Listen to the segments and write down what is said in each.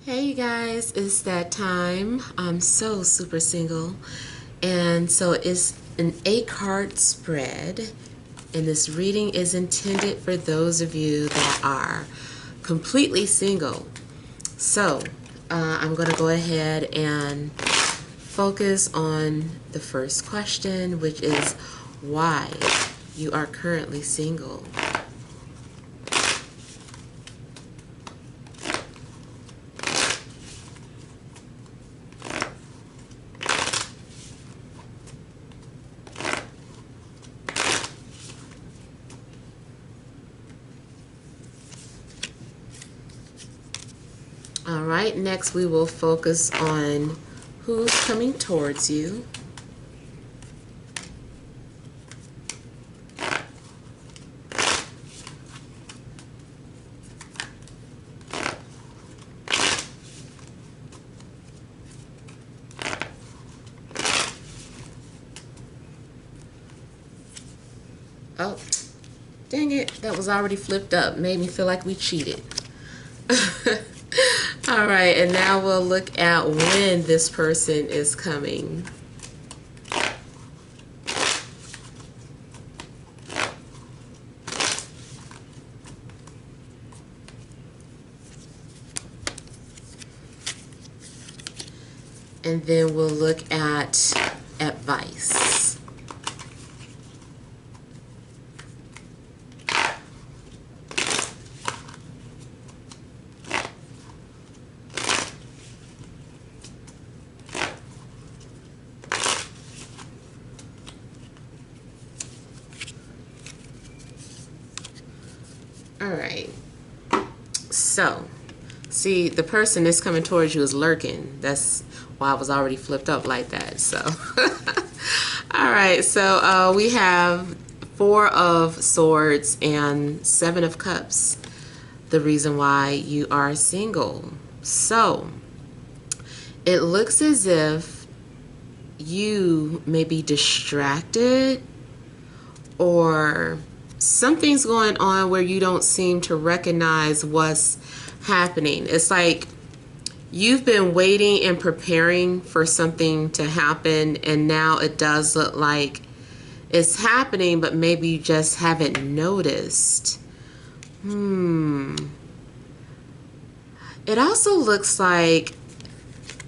Hey you guys, it's that time. I'm so super single. And so it's an 8-card spread. And this reading is intended for those of you that are completely single. So I'm going to go ahead and focus on the first question, which is why you are currently single. All right, next we will focus on who's coming towards you. Oh, dang it, that was already flipped up. Made me feel like we cheated. All right, and now we'll look at when this person is coming. And then we'll look at advice. All right, so see, the person that's coming towards you is lurking. That's why I was already flipped up like that. So all right, so we have 4 of Swords and 7 of Cups, the reason why you are single. So it looks as if you may be distracted, or something's going on where you don't seem to recognize what's happening. It's like you've been waiting and preparing for something to happen, and now it does look like it's happening, but maybe you just haven't noticed. It also looks like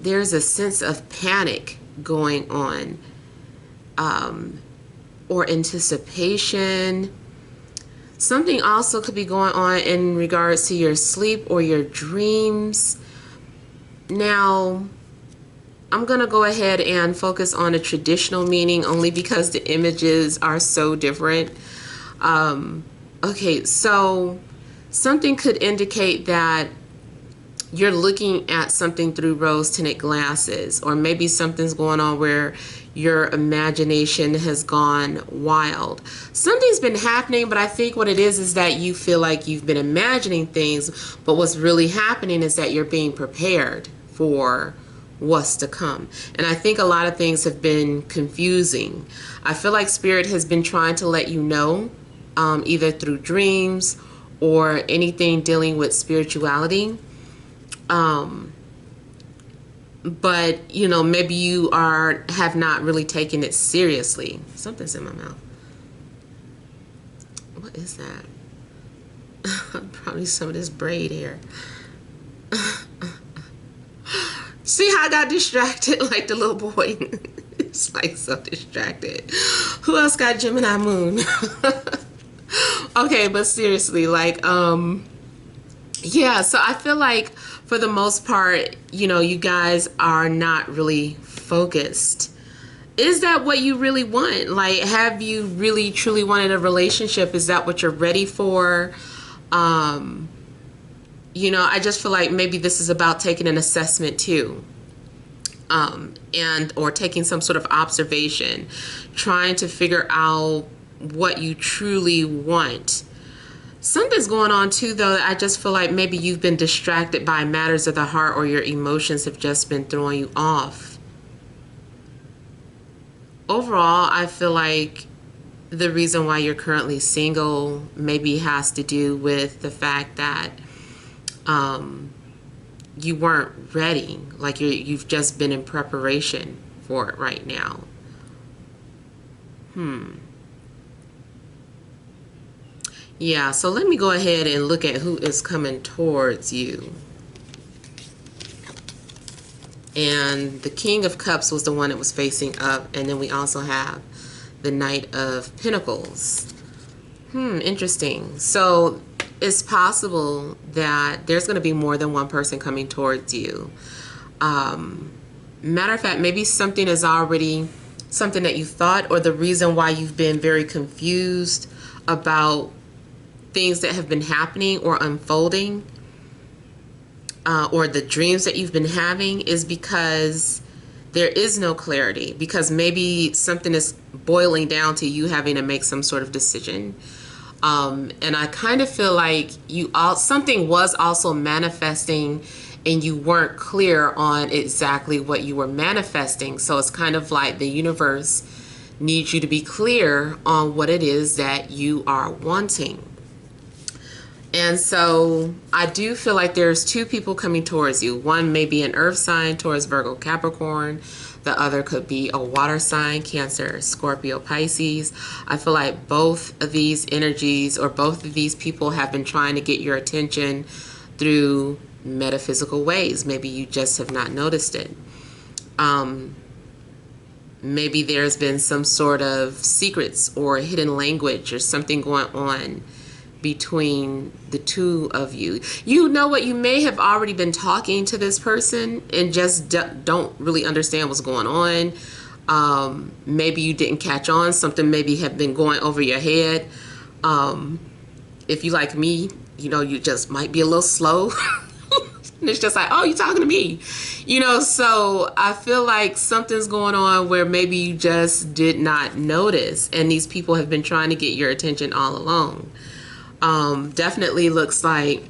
there's a sense of panic going on, or anticipation. Something also could be going on in regards to your sleep or your dreams. Now, I'm going to go ahead and focus on a traditional meaning only because the images are so different. Okay, so something could indicate that you're looking at something through rose-tinted glasses, or maybe something's going on where your imagination has gone wild. Something's been happening, but I think what it is that you feel like you've been imagining things, but what's really happening is that you're being prepared for what's to come. And I think a lot of things have been confusing. I feel like Spirit has been trying to let you know, either through dreams or anything dealing with spirituality. But you know, maybe you have not really taken it seriously. Something's in my mouth. What is that? Probably some of this braid hair. See how I got distracted like the little boy? It's like so distracted. Who else got Gemini moon? Okay, but seriously, like yeah, so I feel like for the most part, you know, you guys are not really focused. Is that what you really want? Like, have you really truly wanted a relationship? Is that what you're ready for? You know, I just feel like maybe this is about taking an assessment too. Or taking some sort of observation, trying to figure out what you truly want. Something's going on too, though. I just feel like maybe you've been distracted by matters of the heart, or your emotions have just been throwing you off. Overall, I feel like the reason why you're currently single maybe has to do with the fact that you weren't ready, like you've just been in preparation for it right now. Yeah, so let me go ahead and look at who is coming towards you. And the King of Cups was the one that was facing up, and then we also have the Knight of Pentacles. Interesting. So it's possible that there's going to be more than one person coming towards you. Matter of fact, maybe something is already something that you thought, or the reason why you've been very confused about things that have been happening or unfolding, or the dreams that you've been having, is because there is no clarity, because maybe something is boiling down to you having to make some sort of decision. And I kind of feel like something was also manifesting and you weren't clear on exactly what you were manifesting. So it's kind of like the universe needs you to be clear on what it is that you are wanting. And so I do feel like there's two people coming towards you. One may be an earth sign towards Virgo, Capricorn. The other could be a water sign, Cancer, Scorpio, Pisces. I feel like both of these energies, or both of these people, have been trying to get your attention through metaphysical ways. Maybe you just have not noticed it. Maybe there's been some sort of secrets or hidden language or something going on between the two of you. You know what? You may have already been talking to this person and just don't really understand what's going on. Maybe you didn't catch on. Something maybe have been going over your head. If you like me, you know, you just might be a little slow. And it's just like, oh, you're talking to me. You know, so I feel like something's going on where maybe you just did not notice. And these people have been trying to get your attention all along. Definitely looks like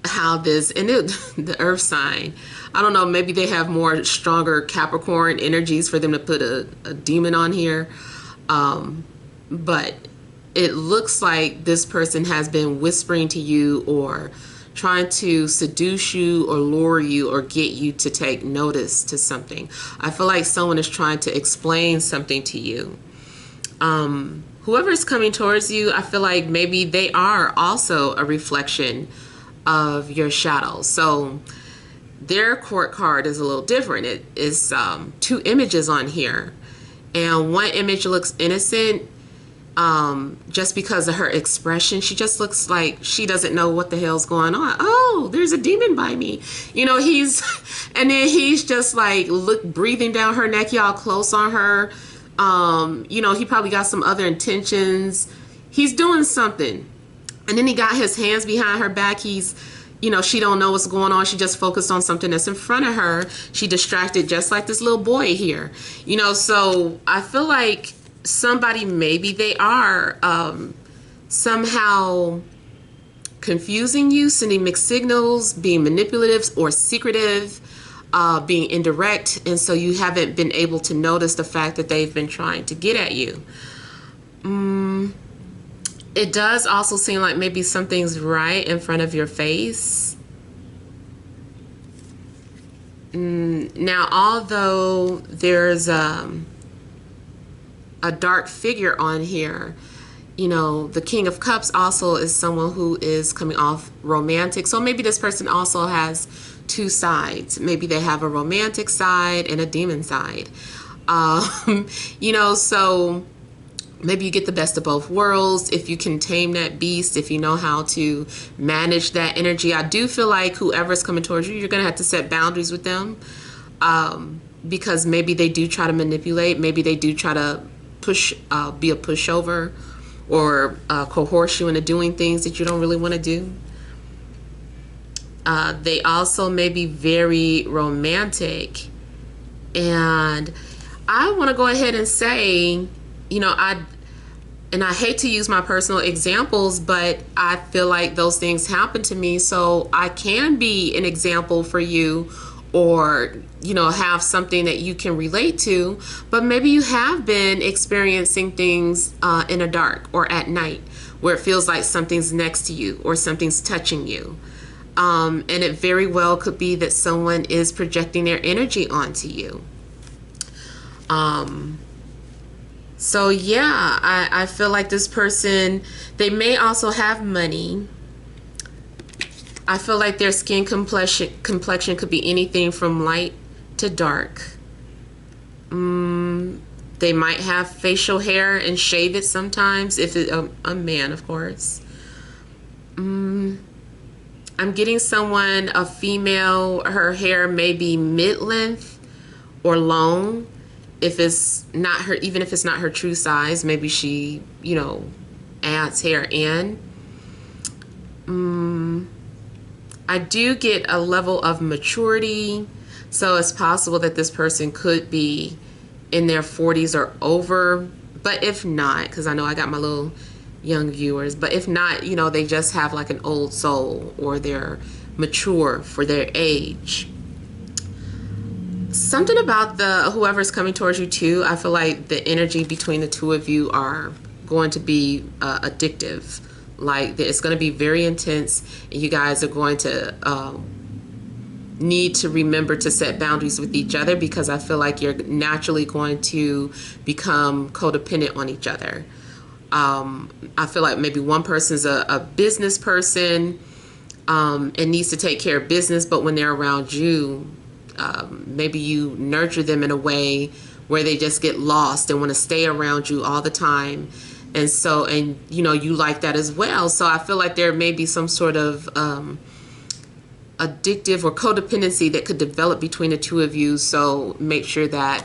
how this, and the earth sign, I don't know, maybe they have more stronger Capricorn energies for them to put a demon on here. But it looks like this person has been whispering to you or trying to seduce you or lure you or get you to take notice to something. I feel like someone is trying to explain something to you. Whoever is coming towards you, I feel like maybe they are also a reflection of your shadow. So their court card is a little different. It is two images on here. And one image looks innocent just because of her expression. She just looks like she doesn't know what the hell's going on. Oh, there's a demon by me. You know, and then he's just like breathing down her neck, y'all, close on her. You know, he probably got some other intentions. He's doing something. And then he got his hands behind her back. You know, she don't know what's going on. She just focused on something that's in front of her. She distracted just like this little boy here. You know, so I feel like somebody, maybe they are somehow confusing you, sending mixed signals, being manipulative or secretive, being indirect, and so you haven't been able to notice the fact that they've been trying to get at you. It does also seem like maybe something's right in front of your face. Now, although there's a dark figure on here, you know, the King of Cups also is someone who is coming off romantic. So maybe this person also has two sides. Maybe they have a romantic side and a demon side. You know, so maybe you get the best of both worlds if you can tame that beast, if you know how to manage that energy. I do feel like whoever's coming towards you, you're going to have to set boundaries with them, because maybe they do try to manipulate. Maybe they do try to be a pushover, or coerce you into doing things that you don't really want to do. They also may be very romantic. And I want to go ahead and say, you know, I hate to use my personal examples, but I feel like those things happen to me, so I can be an example for you, or, you know, have something that you can relate to. But maybe you have been experiencing things in the dark or at night, where it feels like something's next to you or something's touching you. And it very well could be that someone is projecting their energy onto you. So yeah, I feel like this person, they may also have money. I feel like their skin complexion could be anything from light to dark. They might have facial hair and shave it sometimes, if it's a man, of course. I'm getting someone, a female, her hair may be mid-length or long. If it's not her, even if it's not her true size, maybe she, you know, adds hair in. I do get a level of maturity. So it's possible that this person could be in their 40s or over. But if not, because I know I got my little young viewers, but if not, you know, they just have like an old soul, or they're mature for their age. Something about the whoever's coming towards you too, I feel like the energy between the two of you are going to be addictive. Like it's going to be very intense, and you guys are going to need to remember to set boundaries with each other, because I feel like you're naturally going to become codependent on each other. I feel like maybe one person's a business person and needs to take care of business, but when they're around you, maybe you nurture them in a way where they just get lost and want to stay around you all the time. And so, and you know, you like that as well. So I feel like there may be some sort of addictive or codependency that could develop between the two of you. So make sure that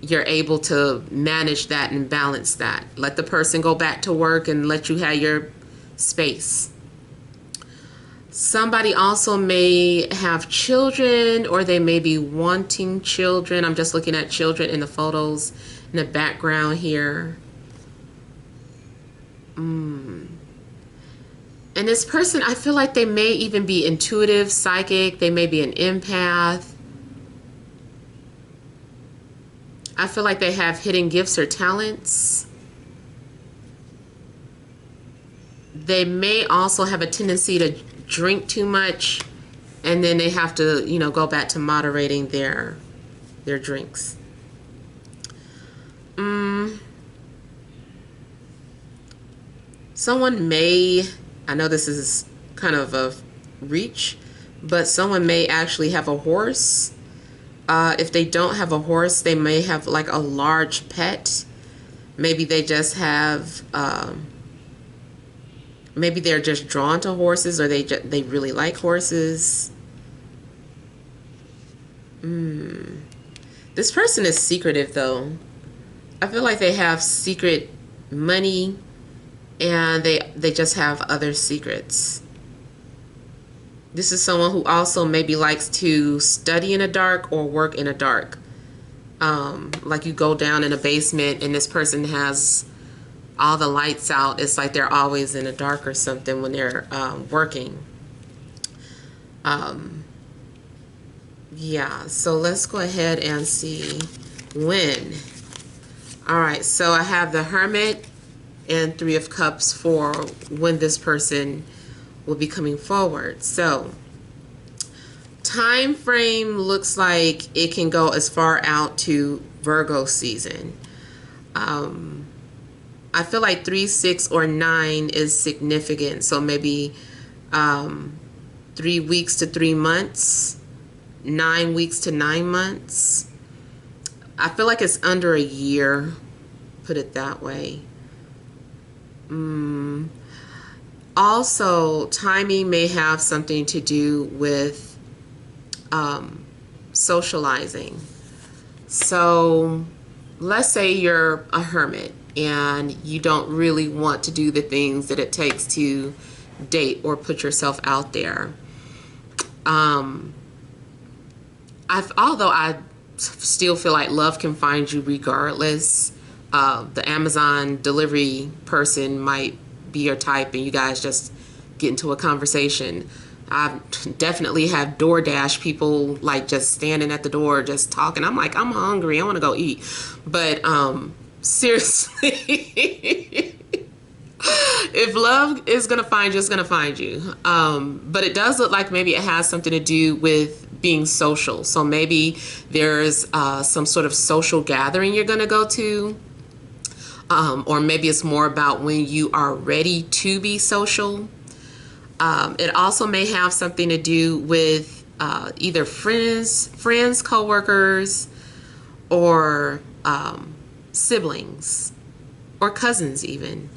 you're able to manage that and balance that. Let the person go back to work and let you have your space. Somebody also may have children, or they may be wanting children. I'm just looking at children in the photos in the background here. And this person, I feel like they may even be intuitive, psychic. They may be an empath. I feel like they have hidden gifts or talents. They may also have a tendency to drink too much, and then they have to, you know, go back to moderating their drinks. Someone may, I know this is kind of a reach, but someone may actually have a horse. If they don't have a horse, they may have like a large pet. Maybe they just have, maybe they're just drawn to horses, or they really like horses. This person is secretive though. I feel like they have secret money, and they just have other secrets. This is someone who also maybe likes to study in the dark or work in the dark. Like you go down in a basement and this person has all the lights out. It's like they're always in the dark or something when they're working. Yeah, so let's go ahead and see when. All right, so I have the Hermit and Three of Cups for when this person will be coming forward. So time frame looks like it can go as far out to Virgo season. I feel like 3, 6, or 9 is significant. So maybe 3 weeks to 3 months, 9 weeks to 9 months. I feel like it's under a year, put it that way. Also, timing may have something to do with socializing. So let's say you're a hermit and you don't really want to do the things that it takes to date or put yourself out there. Although I still feel like love can find you regardless. The Amazon delivery person might be your type and you guys just get into a conversation. I definitely have DoorDash people like just standing at the door just talking. I'm like, I'm hungry, I want to go eat. But seriously, If love is going to find you, it's going to find you. But it does look like maybe it has something to do with being social. So maybe there's some sort of social gathering you're going to go to. Or maybe it's more about when you are ready to be social. It also may have something to do with either friends, coworkers, or siblings, or cousins even.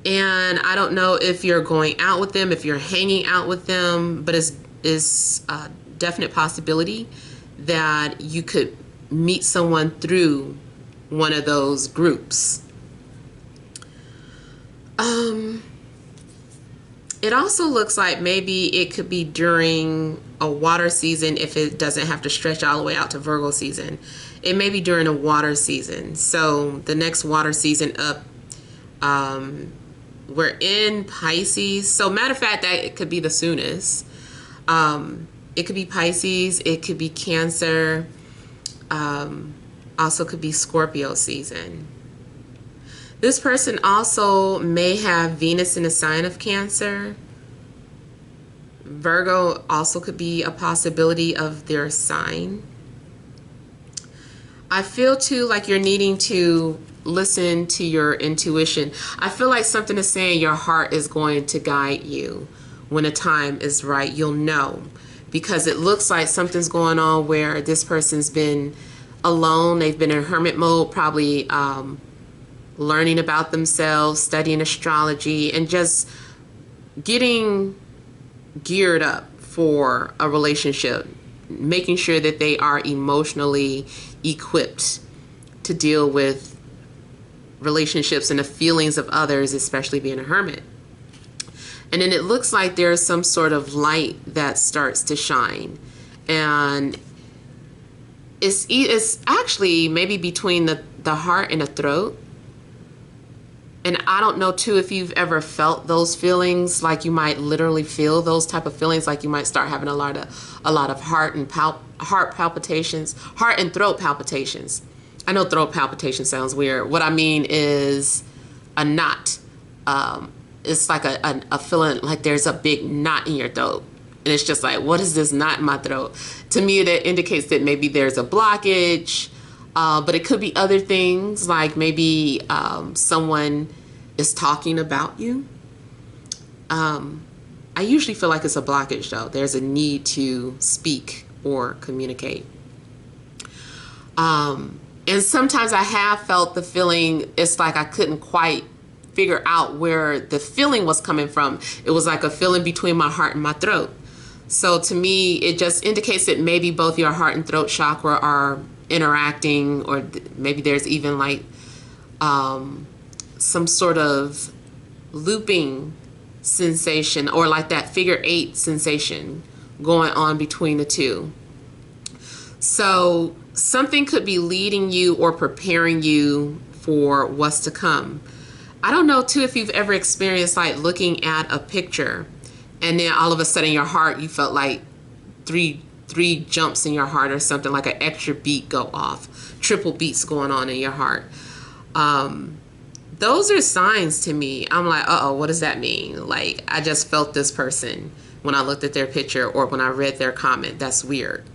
And I don't know if you're going out with them, if you're hanging out with them, but it's a definite possibility that you could meet someone through one of those groups. It also looks like maybe it could be during a water season if it doesn't have to stretch all the way out to Virgo season. It may be during a water season. So the next water season up, we're in Pisces. So matter of fact, that it could be the soonest. It could be Pisces. It could be Cancer. Also could be Scorpio season. This person also may have Venus in the sign of Cancer. Virgo also could be a possibility of their sign. I feel too like you're needing to listen to your intuition. I feel like something is saying your heart is going to guide you. When the time is right, you'll know. Because it looks like something's going on where this person's been alone. They've been in hermit mode, probably learning about themselves, studying astrology, and just getting geared up for a relationship, making sure that they are emotionally equipped to deal with relationships and the feelings of others, especially being a hermit. And then it looks like there's some sort of light that starts to shine, and it's actually maybe between the heart and the throat. And I don't know too if you've ever felt those feelings, like you might literally feel those type of feelings, like you might start having a lot of heart and palpitations, heart and throat palpitations. I know throat palpitation sounds weird. What I mean is a knot. It's like a feeling like there's a big knot in your throat. And it's just like, what is this knot in my throat? To me, that indicates that maybe there's a blockage. But it could be other things, like maybe someone is talking about you. I usually feel like it's a blockage, though. There's a need to speak or communicate. And sometimes I have felt the feeling, it's like I couldn't quite figure out where the feeling was coming from. It was like a feeling between my heart and my throat. So to me, it just indicates that maybe both your heart and throat chakra are interacting, or maybe there's even like some sort of looping sensation, or like that figure 8 sensation going on between the two. So something could be leading you or preparing you for what's to come. I don't know too if you've ever experienced like looking at a picture and then all of a sudden your heart, you felt like three jumps in your heart, or something like an extra beat go off, triple beats going on in your heart. Those are signs to me. I'm like, uh-oh, what does that mean? Like, I just felt this person when I looked at their picture or when I read their comment. That's weird.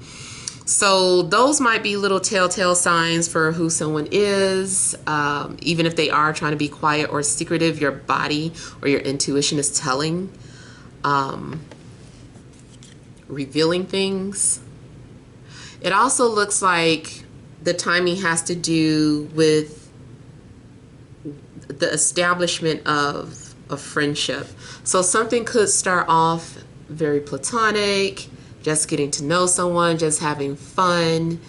So those might be little telltale signs for who someone is. Even if they are trying to be quiet or secretive, your body or your intuition is telling, revealing things. It also looks like the timing has to do with the establishment of a friendship. So something could start off very platonic, just getting to know someone, just having fun,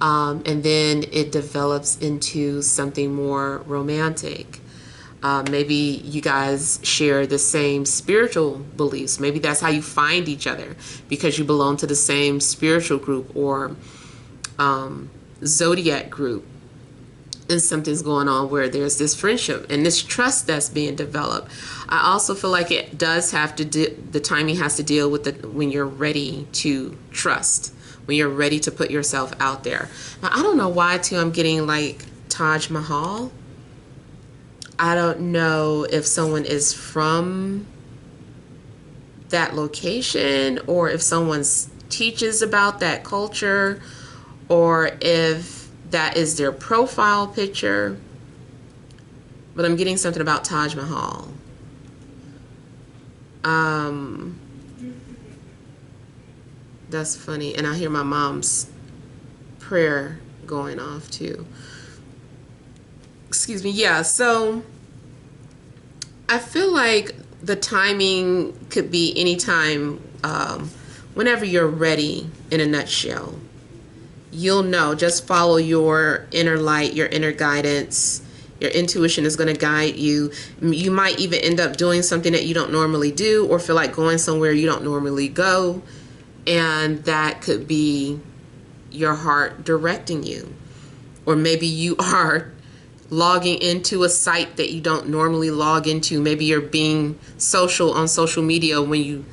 and then it develops into something more romantic. Maybe you guys share the same spiritual beliefs. Maybe that's how you find each other, because you belong to the same spiritual group or zodiac group. And something's going on where there's this friendship and this trust that's being developed. I also feel like it does have to the timing has to deal with when you're ready to trust, when you're ready to put yourself out there. Now, I don't know why too I'm getting like Taj Mahal. I don't know if someone is from that location, or if someone teaches about that culture, or if that is their profile picture. But I'm getting something about Taj Mahal. That's funny. And I hear my mom's prayer going off too. Excuse me. Yeah, so I feel like the timing could be anytime, whenever you're ready. In a nutshell, you'll know. Just follow your inner light, your inner guidance. Your intuition is going to guide you. You might even end up doing something that you don't normally do, or feel like going somewhere you don't normally go, and that could be your heart directing you. Or maybe you are logging into a site that you don't normally log into. Maybe you're being social on social media when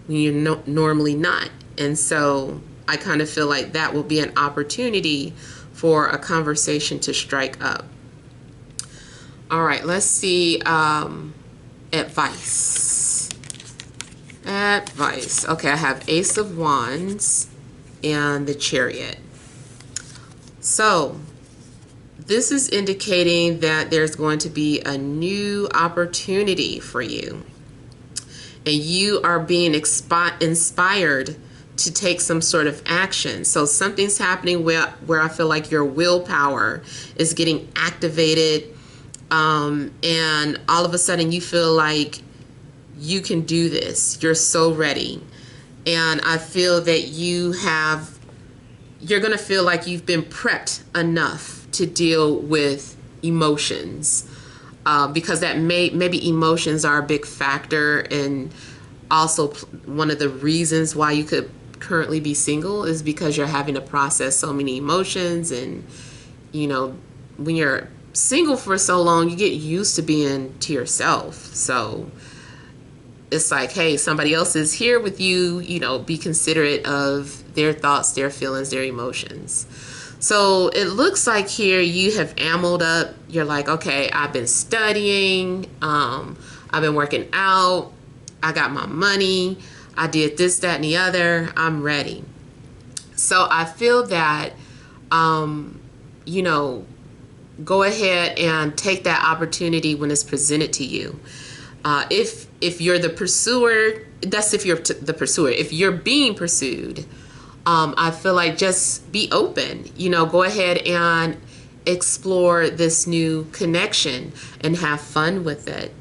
you're normally not. And so I kind of feel like that will be an opportunity for a conversation to strike up. All right, let's see. Advice. Advice. Okay, I have Ace of Wands and the Chariot. So this is indicating that there's going to be a new opportunity for you, and you are being inspired to take some sort of action. So something's happening where I feel like your willpower is getting activated, and all of a sudden you feel like you can do this. You're so ready. And I feel that you're going to feel like you've been prepped enough to deal with emotions, because that maybe emotions are a big factor, and also one of the reasons why you could currently be single is because you're having to process so many emotions. And when you're single for so long, you get used to being to yourself. So it's like, hey, somebody else is here with you, be considerate of their thoughts, their feelings, their emotions. So it looks like here you have ammoed up. You're like, okay, I've been studying, I've been working out, I got my money, I did this, that, and the other, I'm ready. So I feel that, go ahead and take that opportunity when it's presented to you. If you're the pursuer, that's if you're the pursuer. If you're being pursued, I feel like just be open. Go ahead and explore this new connection and have fun with it.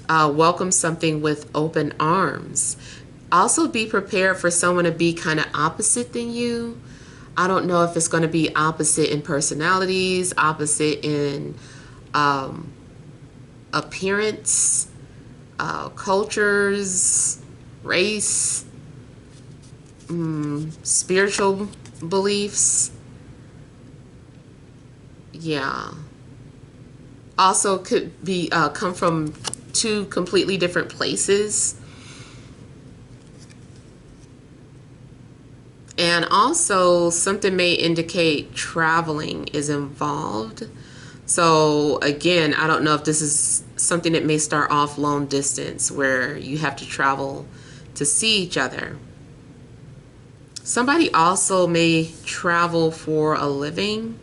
Welcome something with open arms. Also be prepared for someone to be kind of opposite than you. I don't know if it's going to be opposite in personalities, opposite in appearance, cultures, race, spiritual beliefs. Yeah. Also could be come from two completely different places. And also something may indicate traveling is involved. So again, I don't know if this is something that may start off long distance where you have to travel to see each other. Somebody also may travel for a living.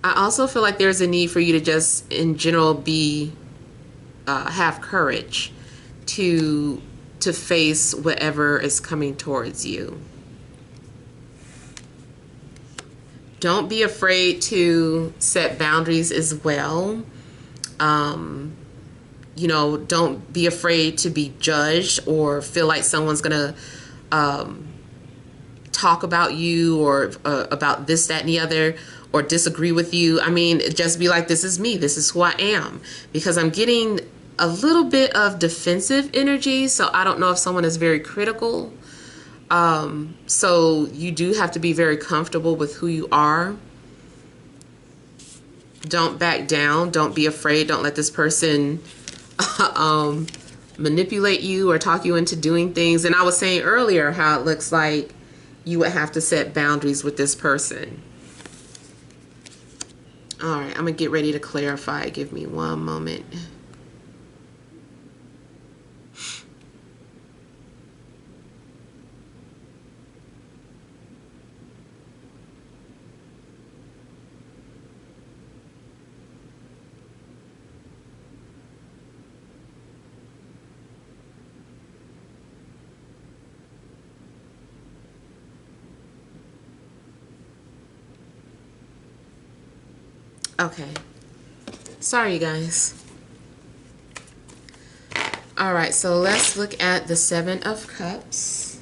I also feel like there's a need for you to just in general have courage to face whatever is coming towards you. Don't be afraid to set boundaries as well. Don't be afraid to be judged or feel like someone's gonna talk about you or about this, that, and the other, or disagree with you. I mean, just be like, this is me, this is who I am. Because I'm getting a little bit of defensive energy, so I don't know if someone is very critical. So you do have to be very comfortable with who you are. Don't back down. Don't be afraid. Don't let this person manipulate you or talk you into doing things. And I was saying earlier how it looks like you would have to set boundaries with this person. All right, I'm going to get ready to clarify. Give me one moment. Okay. Sorry, you guys. All right, so let's look at the Seven of Cups.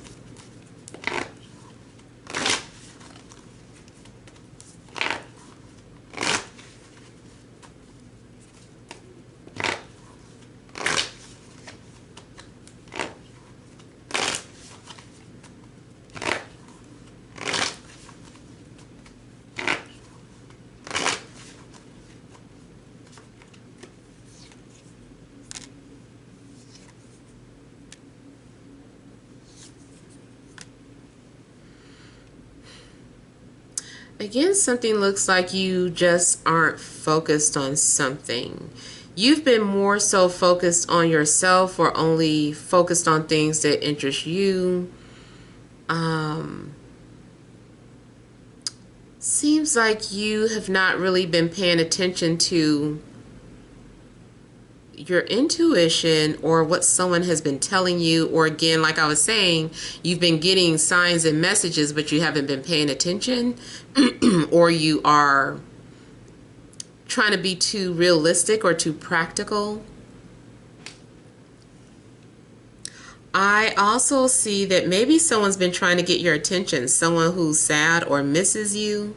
Again, something looks like you just aren't focused on something. You've been more so focused on yourself or only focused on things that interest you. Seems like you have not really been paying attention to your intuition or what someone has been telling you, or again, like I was saying, you've been getting signs and messages but you haven't been paying attention or you are trying to be too realistic or too practical. I also see that maybe someone's been trying to get your attention, someone who's sad or misses you,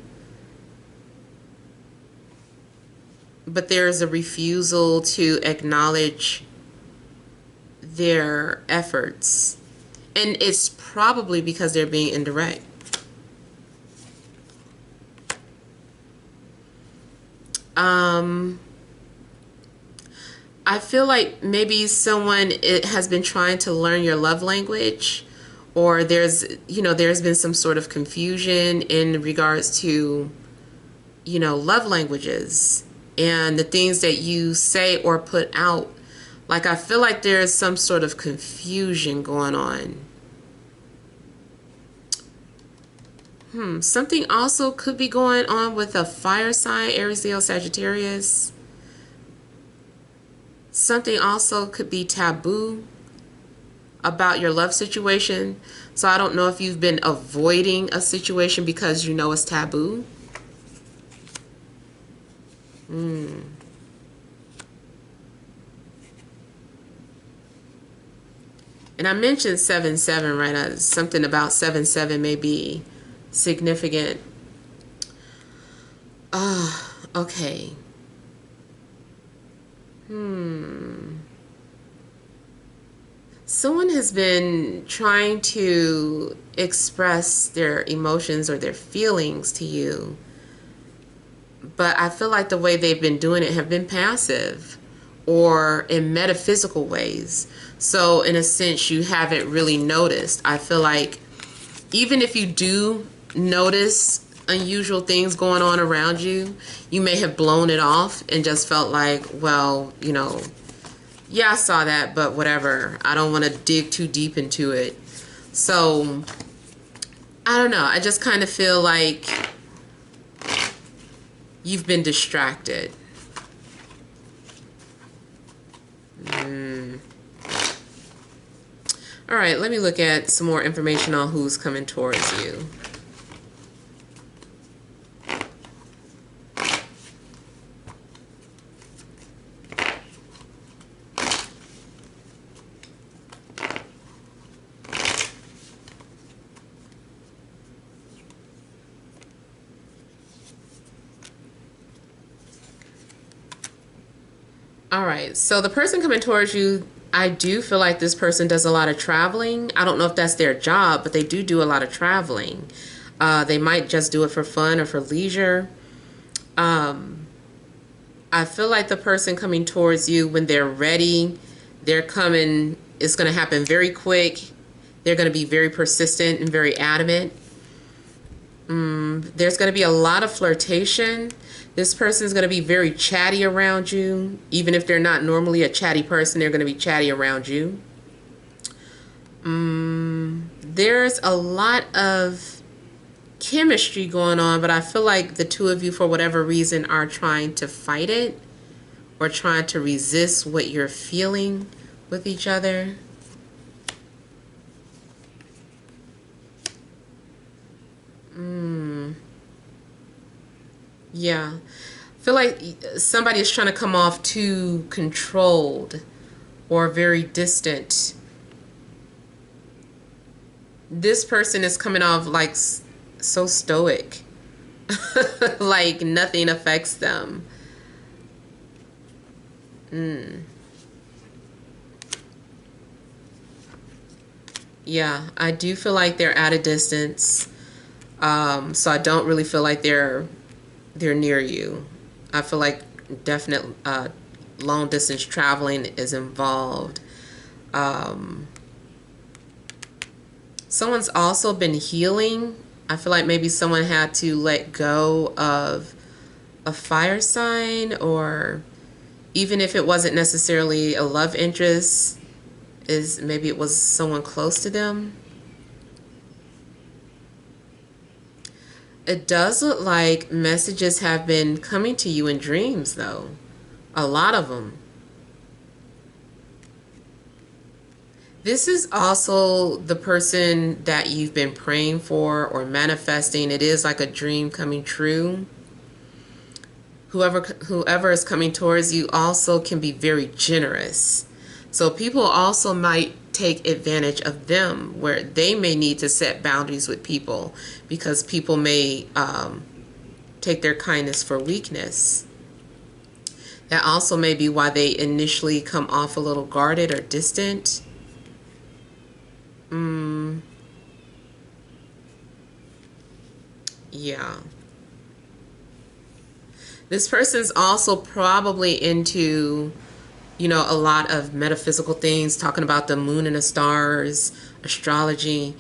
but there's a refusal to acknowledge their efforts. And it's probably because they're being indirect. I feel like maybe someone has been trying to learn your love language, or there's been some sort of confusion in regards to, love languages and the things that you say or put out. Like, I feel like there's some sort of confusion going on. Something also could be going on with a fire sign, Aries, Leo, Sagittarius. Something also could be taboo about your love situation. So I don't know if you've been avoiding a situation because you know it's taboo. And I mentioned 7-7, right? Something about 7-7 may be significant. Okay. Someone has been trying to express their emotions or their feelings to you, but I feel like the way they've been doing it have been passive or in metaphysical ways. So in a sense, you haven't really noticed. I feel like even if you do notice unusual things going on around you, you may have blown it off and just felt like, well, yeah, I saw that, but whatever. I don't want to dig too deep into it. So, I don't know. I just kind of feel like you've been distracted. All right, let me look at some more information on who's coming towards you. All right, so the person coming towards you, I do feel like this person does a lot of traveling. I don't know if that's their job, but they do a lot of traveling. They might just do it for fun or for leisure. I feel like the person coming towards you, when they're ready, they're coming, it's going to happen very quick. They're going to be very persistent and very adamant. There's going to be a lot of flirtation. This person is going to be very chatty around you. Even if they're not normally a chatty person, they're going to be chatty around you. There's a lot of chemistry going on, but I feel like the two of you, for whatever reason, are trying to fight it or trying to resist what you're feeling with each other. Yeah. I feel like somebody is trying to come off too controlled or very distant. This person is coming off like so stoic. Like nothing affects them. Yeah, I do feel like they're at a distance. So I don't really feel like they're near you. I feel like definite long distance traveling is involved. Someone's also been healing. I feel like maybe someone had to let go of a fire sign, or even if it wasn't necessarily a love interest, is maybe it was someone close to them. It does look like messages have been coming to you in dreams, though. A lot of them. This is also the person that you've been praying for or manifesting. It is like a dream coming true. Whoever is coming towards you also can be very generous. So people also might take advantage of them, where they may need to set boundaries with people because people may take their kindness for weakness. That also may be why they initially come off a little guarded or distant. Yeah. This person's also probably into, a lot of metaphysical things, talking about the moon and the stars, astrology.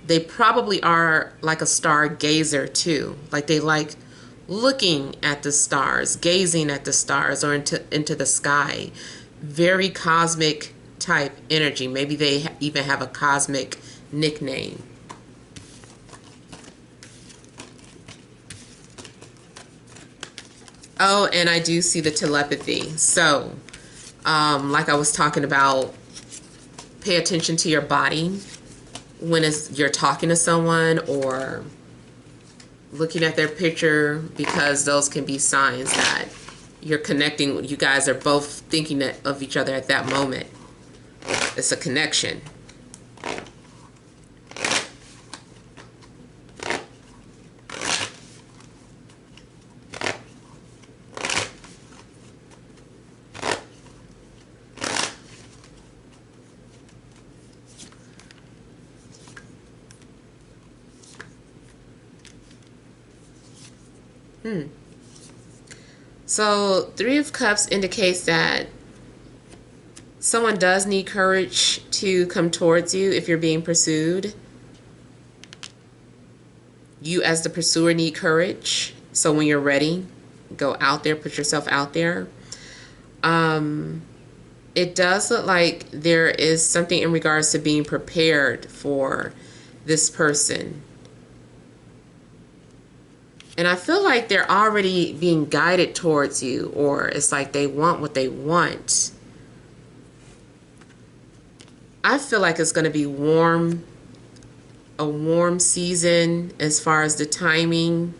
They probably are like a stargazer too. Like they like looking at the stars, gazing at the stars or into the sky. Very cosmic type energy. Maybe they even have a cosmic nickname. Oh, and I do see the telepathy. So, like I was talking about, pay attention to your body when you're talking to someone or looking at their picture, because those can be signs that you're connecting. You guys are both thinking of each other at that moment. It's a connection. So, Three of Cups indicates that someone does need courage to come towards you if you're being pursued. You as the pursuer need courage. So when you're ready, go out there, put yourself out there. It does look like there is something in regards to being prepared for this person. And I feel like they're already being guided towards you, or it's like they want what they want. I feel like it's going to be warm, a warm season as far as the timing.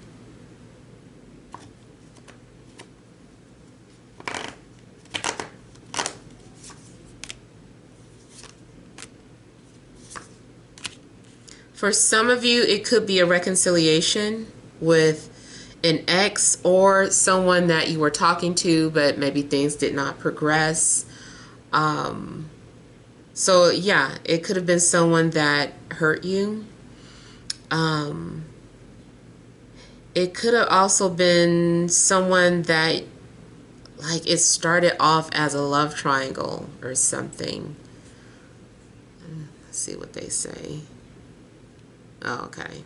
For some of you, it could be a reconciliation with an ex or someone that you were talking to, but maybe things did not progress. So yeah, it could have been someone that hurt you. It could have also been someone that, like, it started off as a love triangle or something. Let's see what they say. Oh, okay.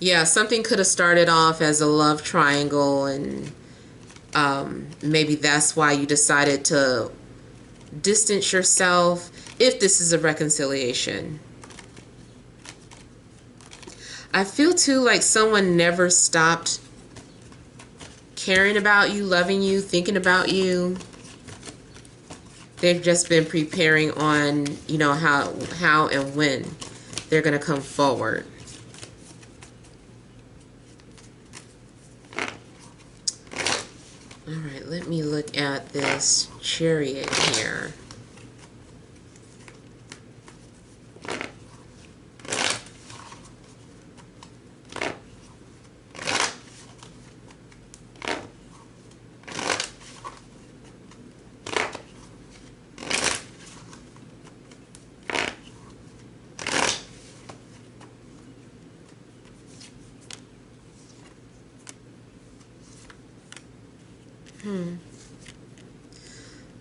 Yeah, something could have started off as a love triangle, and maybe that's why you decided to distance yourself if this is a reconciliation. I feel too like someone never stopped caring about you, loving you, thinking about you. They've just been preparing on, you know, how and when they're going to come forward. All right, let me look at this Chariot here.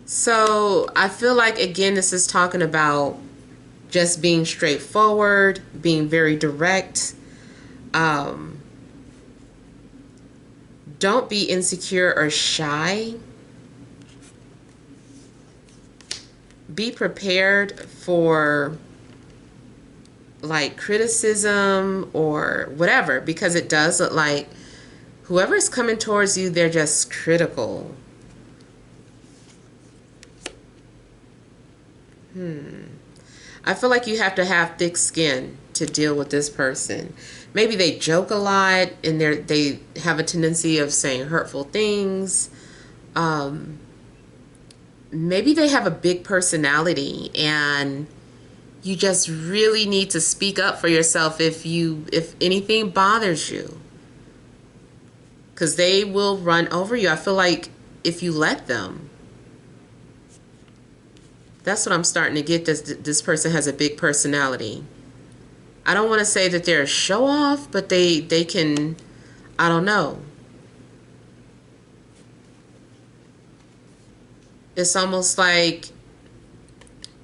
So I feel like, again, this is talking about just being straightforward, being very direct. Don't be insecure or shy. Be prepared for like criticism or whatever, because it does look like whoever's coming towards you, they're just critical. I feel like you have to have thick skin to deal with this person. Maybe they joke a lot and they have a tendency of saying hurtful things. Maybe they have a big personality and you just really need to speak up for yourself if anything bothers you. Because they will run over you. I feel like if you let them. That's what I'm starting to get. This person has a big personality. I don't want to say that they're a show off, but they can, I don't know. It's almost like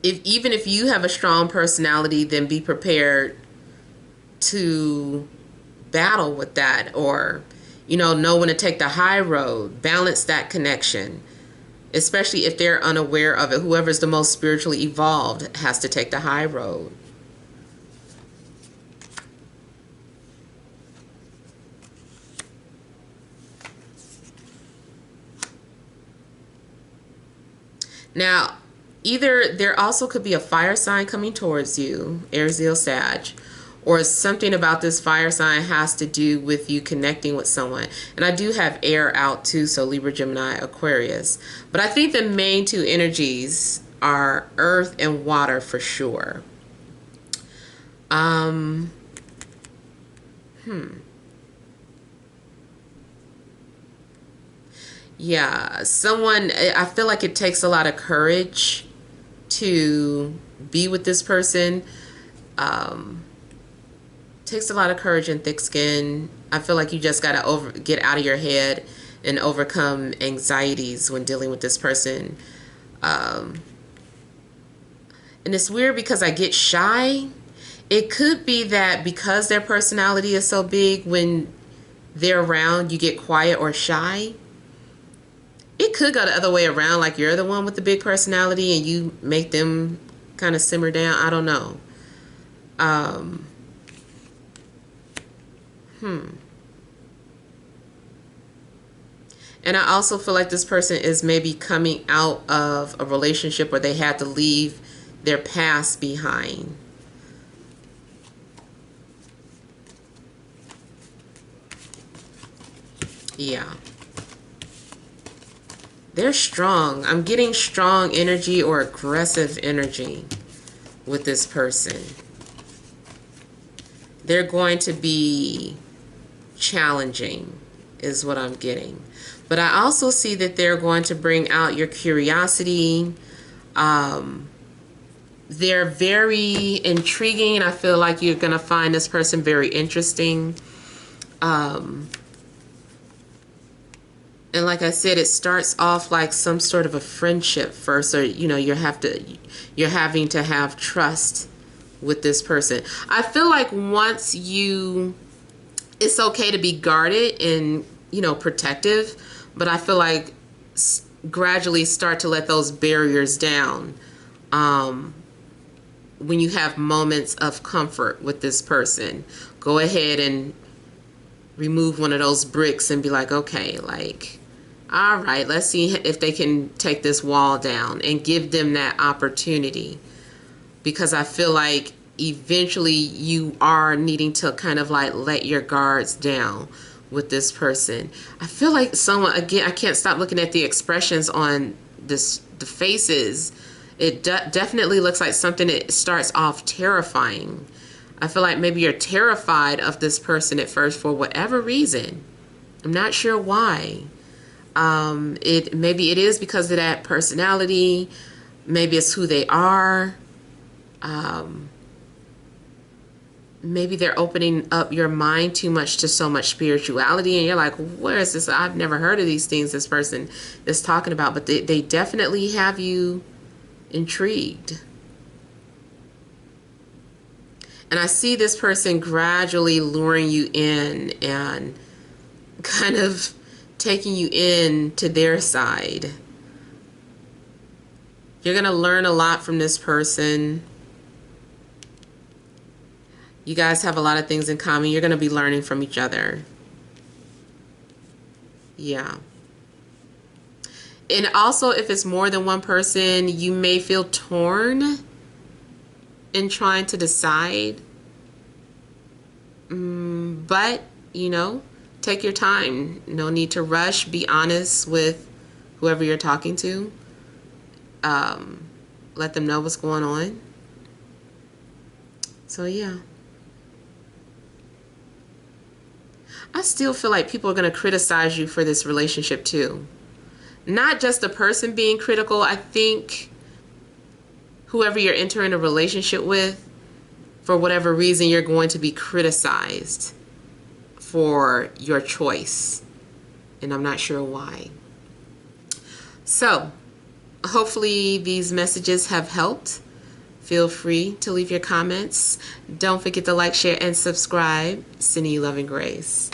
even if you have a strong personality, then be prepared to battle with that, or know when to take the high road, balance that connection. Especially if they're unaware of it. Whoever's the most spiritually evolved has to take the high road. Now, either there also could be a fire sign coming towards you, Aries, Leo, Sag, or something about this fire sign has to do with you connecting with someone. And I do have air out too, so Libra, Gemini, Aquarius. But I think the main two energies are earth and water for sure. Yeah, I feel like it takes a lot of courage to be with this person. Takes a lot of courage and thick skin. I feel like you just got to get out of your head and overcome anxieties when dealing with this person. And it's weird because I get shy. It could be that because their personality is so big, when they're around, you get quiet or shy. It could go the other way around, like you're the one with the big personality and you make them kind of simmer down. I don't know. And I also feel like this person is maybe coming out of a relationship where they had to leave their past behind. Yeah. They're strong. I'm getting strong energy or aggressive energy with this person. They're going to be challenging is what I'm getting. But I also see that they're going to bring out your curiosity. They're very intriguing. I feel like you're going to find this person very interesting. And like I said, it starts off like some sort of a friendship first, or you're having to have trust with this person. I feel like once you it's okay to be guarded and, you know, protective, but I feel like gradually start to let those barriers down when you have moments of comfort with this person. Go ahead and remove one of those bricks and be like, okay, like, all right, let's see if they can take this wall down, and give them that opportunity. Because I feel like eventually you are needing to kind of like let your guards down with this person. I feel like someone, again, I can't stop looking at the expressions on the faces. It definitely looks like something that starts off terrifying. I feel like maybe you're terrified of this person at first for whatever reason. I'm not sure why. Maybe it is because of that personality. Maybe it's who they are. Maybe they're opening up your mind too much to so much spirituality, and you're like, where is this? I've never heard of these things this person is talking about. But they definitely have you intrigued. And I see this person gradually luring you in and kind of taking you in to their side. You're going to learn a lot from this person. You guys have a lot of things in common. You're going to be learning from each other. Yeah. And also, if it's more than one person, you may feel torn in trying to decide. But, you know, take your time. No need to rush. Be honest with whoever you're talking to. Let them know what's going on. So, yeah. I still feel like people are going to criticize you for this relationship too. Not just the person being critical. I think whoever you're entering a relationship with, for whatever reason, you're going to be criticized for your choice. And I'm not sure why. So, hopefully these messages have helped. Feel free to leave your comments. Don't forget to like, share, and subscribe. Sending you love and grace.